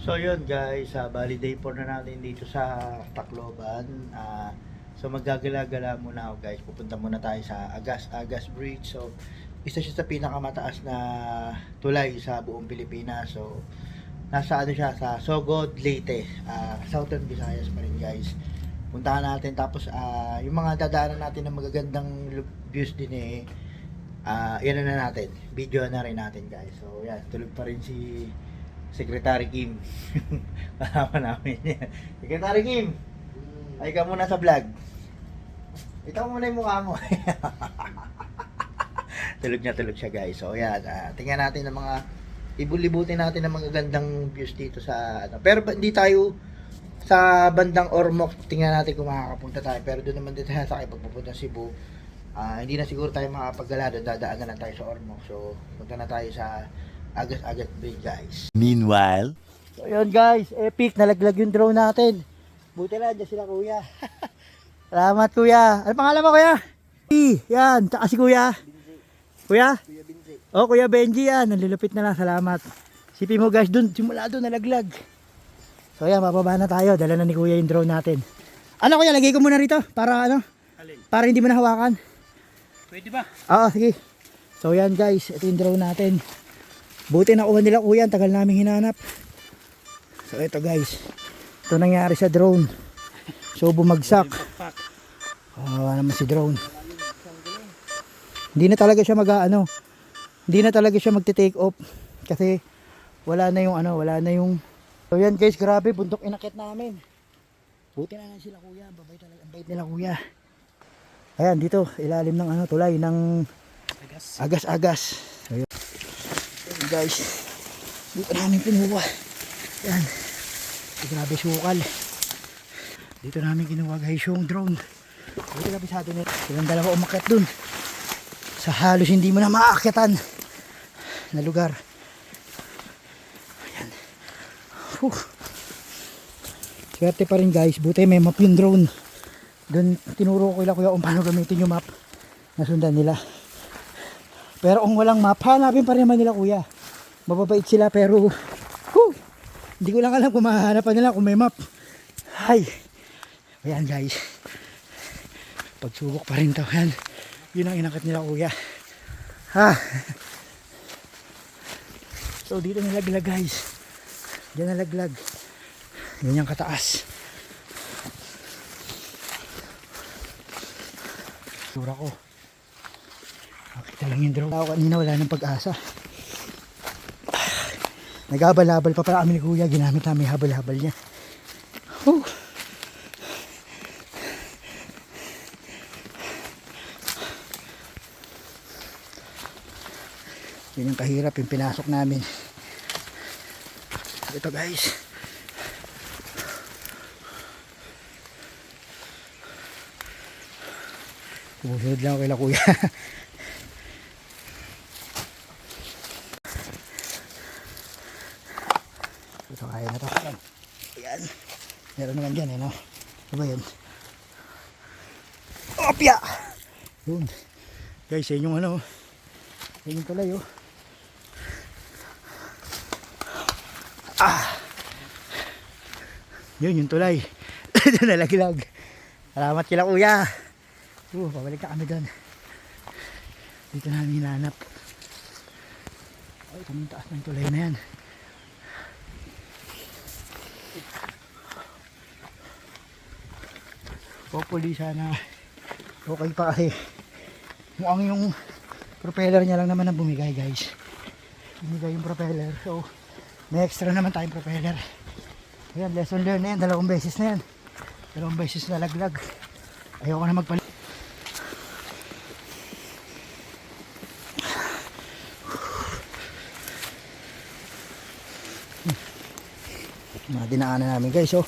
So yun guys, bali day 4 na natin dito sa Tacloban. So maggagala-gala muna ako guys. Pupunta muna tayo sa Agas Bridge. So isa siya sa pinakamataas na tulay sa buong Pilipinas. So nasa ano siya, sa Sogod, Leyte, Southern Visayas pa rin guys. Puntahan natin, tapos yung mga dadaanan natin ng magagandang views din yan na natin. Video na rin natin guys. So yan, tulog pa rin si Secretary Kim. Kasama namin yan. Secretary Kim, ay ka muna sa vlog. Ito muna yung mukha mo. Tulog siya guys. So yan, tingnan natin ng mga ibul-libutin natin ng mga gandang views dito sa ano. Pero hindi tayo sa bandang Ormoc. Tingnan natin kung makakapunta tayo. Pero doon naman dito sa sakay pagpupunta Cebu. Hindi na siguro tayo makapagala doon. Dadaan na lang tayo sa Ormoc. So punta na tayo sa Agas Bridge guys. Meanwhile, So yun guys, epic, nalaglag yung drone natin. Buti lang, dyan sila kuya. Salamat kuya. Ano pangalan mo kuya? Yan, tsaka si kuya. Kuya? Kuya Benji. Oh, Kuya Benji yan, nalilupit na lang, salamat. Sipin mo guys, dun, simula dun, nalaglag. So yan, mababa na tayo, dala na ni kuya yung drone natin. Ano kuya, lagay ko muna rito, para ano? Alin? Para hindi mo nahawakan. Pwede ba? Oo, sige. So yan guys, ito yung drone natin. Buti nakuha nila kuya, ang tagal namin hinanap. So ito guys, ito nangyari sa drone. So bumagsak. Kawawa naman si drone. Hindi na talaga siya hindi na talaga siya magte-take off kasi wala na yung. So yan guys, grabe, bundok inakit namin. Buti na lang sila kuya, babay talaga, ang bait nila kuya. Ayan dito, ilalim ng tulay ng Agas. So, yun. Ayan guys, dito namin kinuha. Yan, grabe sukal. Dito namin kinuha guys yung drone. Buti kabisado nito, silang dalawa umakyat dun sa halos hindi mo na maakyatan na lugar. Ayan. Swerte pa rin guys, buti may map yung drone. Doon tinuro ko kuya kung paano gamitin yung map. Nasundan nila. Pero kung walang map, hanapin pa rin naman nila kuya. Mababait sila pero hindi ko lang alam kung mahahanapan nila kung may map. Ay. Ayan guys. Pagsubok pa rin to. Ayan. Yun ang inakat nila kuya. So dito nalaglag guys. Diyan nalaglag. Yan yung kataas. Sura ko. Makita lang yung drone. Ako kanina wala nang pag-asa. Naghabal-habal pa pala kami ni kuya. Ginamit namin habal-habal niya. Yun yung kahirap yung pinasok namin. Ito guys. Sumunod lang ako kay kuya. Ito kaya na to. Ayan. Meron naman dyan no? Ano ba yun? Opya! Yun. Guys, yun yung yun yung tulay Yun yung tulay. Ito nalaglag. Salamat kila kuya. Pabalik na kami doon. Dito namin hinanap. Ay, kaming taas ng tulay na yan. Hopefully sana okay pa kasi mukhang yung propeller niya lang naman ang bumigay guys. Bumigay yung propeller. So may extra naman tayong propeller. Ayan, lesson learned na yan. 2 beses na yan. 2 beses na laglag. Ayoko na magpalit. Mga dinaanan namin guys. So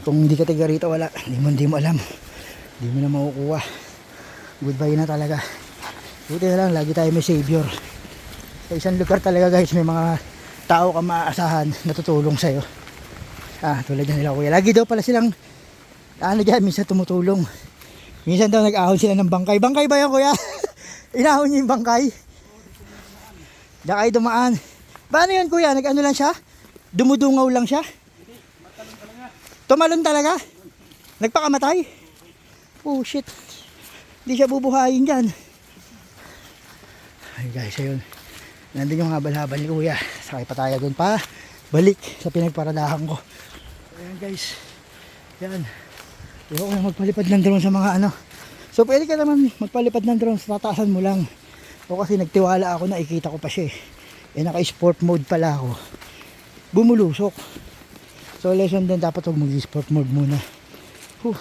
kung hindi ka taga rito, wala. Hindi mo alam. Hindi mo na makukuha. Goodbye na talaga. Buti na lang, lagi tayo may savior. Sa isang lugar talaga guys, may mga tao ka maaasahan na tutulong sa'yo. Tulad yan nila kuya. Lagi daw pala silang dyan, minsan tumutulong. Minsan daw nag-ahon sila ng bangkay. Bangkay ba yan kuya? Inahon niyo yung bangkay? Diyan kayo dumaan. Paano yun kuya? Nag-ano lang siya? Dumudungaw lang siya? Tumalon talaga? Nagpakamatay? Oh shit. Hindi siya bubuhayin dyan. Ay guys, ayun. Nandun yung habal-habal ni kuya. Sakay pa tayo dun pa. Balik sa pinagparadahan ko. Ayan guys. Yan. Ayoko na magpalipad ng drone sa mga ano. So pwede ka naman magpalipad ng drone sa tataasan mo lang. O kasi nagtiwala ako na ikita ko pa siya eh. Naka-sport mode pala ako. Bumulusok. So lesson din, dapat huwag mag-sport mode muna. Whew.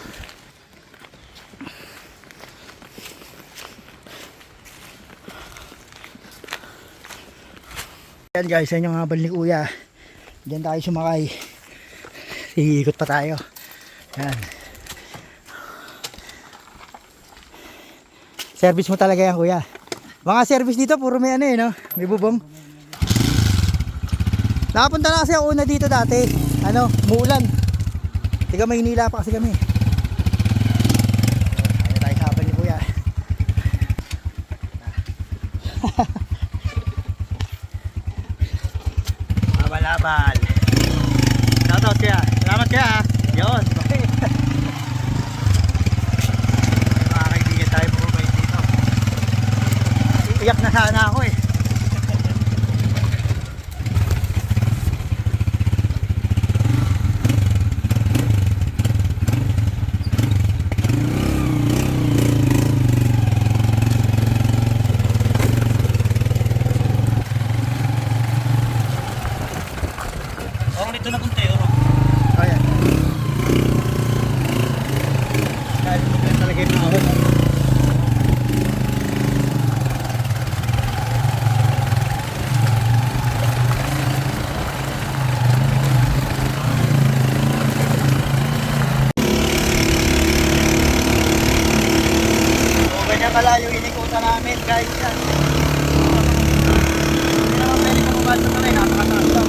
Yan guys, yan yung habal ni kuya. Diyan tayo sumakay. Iikot pa tayo. Yan. Service mo talaga yan kuya. Mga service dito puro may ano eh no? May bubong. Nakapunta na kasi ako una dito dati. Ano, muulan. Tiga Maynila pa kasi kami. Ayun tayo sa habal ni kuya. Habal-habal. Shoutout kaya. Salamat kaya. Yun. Mga kaibigan tayo bumabay dito. Iyak na sana ako eh. Dito na punta yun. Ayan. Dahil maganda talaga yung ahon. So ganyan kalayo inikutan namin guys. Yan. Hindi naman pwede kumabasa kami. Napakataas daw.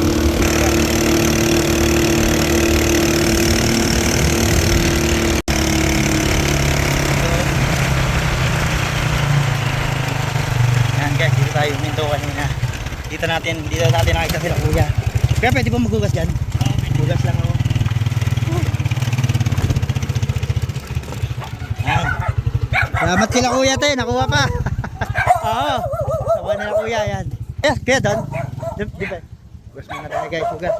Guys, dito tayo minto kanina. Dito natin nakita sila kuya. Kaya pwede ba maghugas dyan? Hugas lang ako. Yan. Salamat sila kuya te, nakuha pa. Oo. Nakuha nila kuya yan. Kaya doon. Di ba? Hugas muna tayo guys, hugas.